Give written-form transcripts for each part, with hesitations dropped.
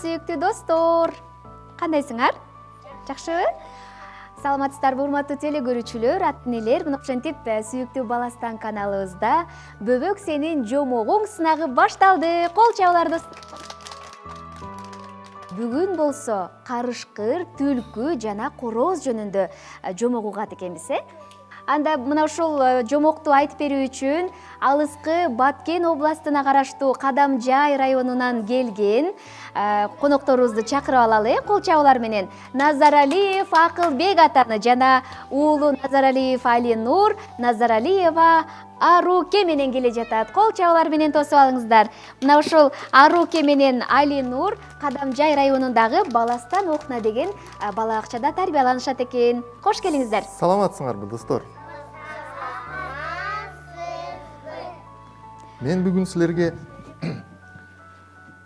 сүйүктүү достор. Кандайсыңар? Жакшыбы? Саламатсыздарбы, урматтуу теле көрүүчүлөр, ата-энелер, мына ошентип сүйүктүү Баластан каналыбызда Бөбөк сенин жомогуң сынагы башталды. Кол чабуулар достор. Бүгүн болсо карышкыр, түлкү жана короз жөнүндө жомок угат экенбиз, Анда мына ушул жомокту айтып берүү үчүн алыскы Баткен областына караштуу Кадамжай районунан келген конокторубузду чакырып алалы. Кол чабуулар менен Назаралиев Акылбек атаны жана уулу Назаралиев Алинур, Назаралиева Аруке менен келе жатат. Кол чабуулар менен тосуп алыңыздар. Мына ушул Аруке менен Алинур Кадамжай районундагы Баластан окуна деген бала бакчада тарбияланышат экен. Кош келиңиздер. Саламатсыңарбы, достор? Мен бүгүн силерге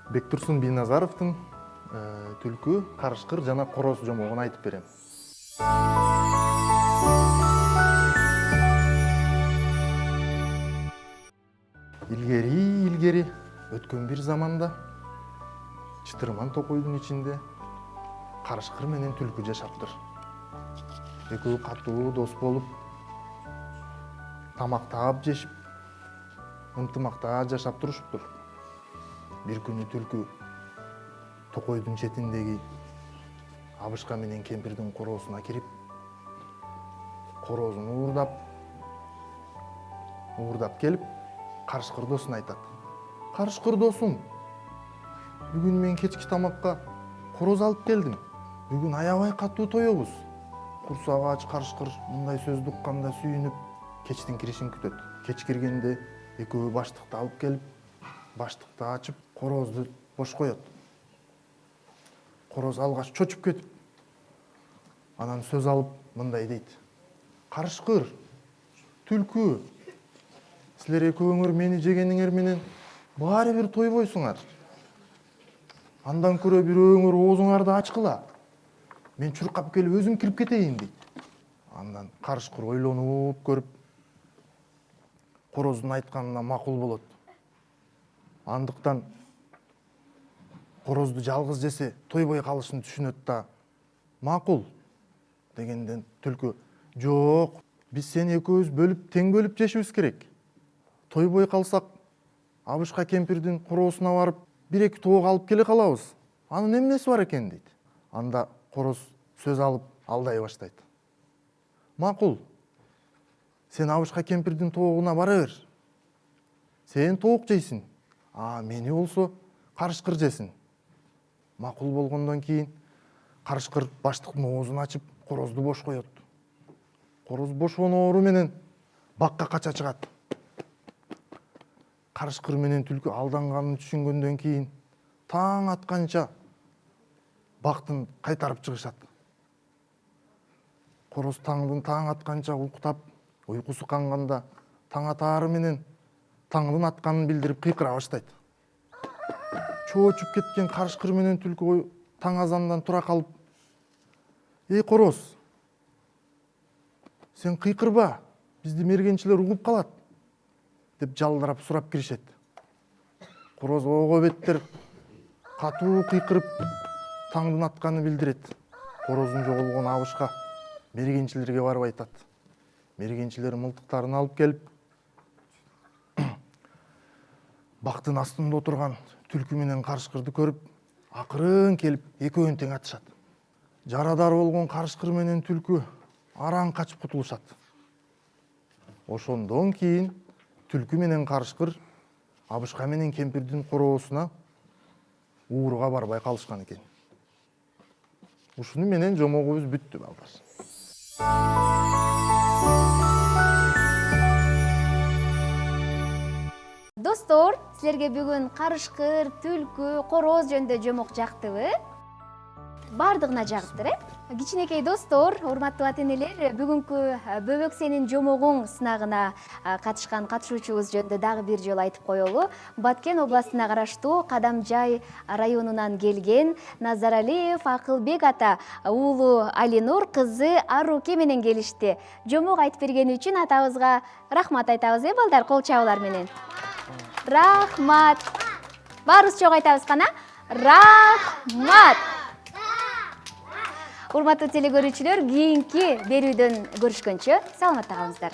Бектурсун Бийназаровдун түлкү, карышкыр жана короз жомогун айтып берем. Илгери өткөн бир заманда чытырман токойдун ичинде карышкыр менен түлкү жашаптыр. Экөө катуу дос болуп, тамактап жешип, ынтымакта жашап турушуптур. Бир күнү түлкү токойдун четиндеги абышка менен кемпирдин короосуна кирип, корозун уурдап келип, карышкыр досуна айтат. Карышкыр досум, бүгүн мен кечки тамакка короз алып келдим. Бүгүн аябай катуу тоёбуз. Курсагы ач карышкыр мындай сөздү укканда сүйүнүп, кечтин киришин күтөт. Кеч киргенде экөө баштыкты алып келип, баштыкты ачып, корозду бош коёт. Короз алгач чочуп кетип, анан сөз алып мындай дейт. Карышкыр, түлкү, силер экөөңөр мени жегениңер менен баары бир тойбойсуңар. Андан көрө бирөөңөр оозуңарды ачкыла. Мен чуркап келип өзүм кирип кетейин дейт. Андан карышкыр ойлонуп көрүп, короздун айтканына макул болот. Андыктан корозду жалгыз жесе тойбой калышын түшүнөт да, макул дегенден түлкү, жок, биз сени экөөбүз бөлүп, тең бөлүп жешибиз керек. Тойбой калсак, абышка кемпирдин короосуна барып, бир-эки тоок алып келе калабыз. Анын эмнеси бар экен дейт. Анда короз сөз алып алдай баштайт. Макул, сен абышка кемпирдин тоогуна бара бер. Сен тоок жейсиң, мени болсо карышкыр жесин. Макул болгондон кийин карышкыр баштыктын оозун ачып, корозду бош коёт. Короз бошоноору менен бакка кача чыгат. Карышкыр менен түлкү алданганын түшүнгөндөн кийин таң атканча бактын кайтарып чыгышат. Короз таң атканча уктап, уйкусу канганда таң атаары менен таңдын атканын билдирип кыйкыра баштайт. Чоочуп кеткен карышкыр менен түлкү таң азандан тура калып, "Эй короз, сен кыйкырба, бизди мергенчилер угуп калат" деп жалдырап сурап киришет. Короз ого беттер катуу кыйкырып таңдын атканын билдирет. Короздун жоголгон абышка мергенчилерге барып айтат. Мергенчилер мылтыктарын алып келип, бактын астында отурган түлкү менен карышкырды көрүп, акырын келип экөөнү тең атышат. Жарадар болгон карышкыр менен түлкү араң качып кутулушат. Ошондон кийин түлкү менен карышкыр абышка менен кемпирдин короосуна ууруга барбай калышкан экен. Ушуну менен жомогубуз бүттү, балдар. Достор, силерге бүгүн карышкыр, түлкү, короз жөнүндө жомок жактыбы? Бардыгына жагыптыр, Кичинекей достор, урматтуу ата-энелер, бүгүнкү Бөбөк сенин жомогуң сынагына катышкан катышуучубуз жөнүндө дагы бир жолу айтып коелу. Баткен областына караштуу Кадамжай районунан келген Назаралиев Акылбек ата уулу Алинур, кызы Аруке менен келишти. Жомок айтып бергени үчүн атабызга рахмат айтабыз, балдар, кол чабуулар менен. Рахмат. Баарыбыз чогуу айтабыз кана. Рахмат. Урматтуу телекөрүүчүлөр, кийинки берүүдөн көрүшкөнчө саламатта калыңыздар.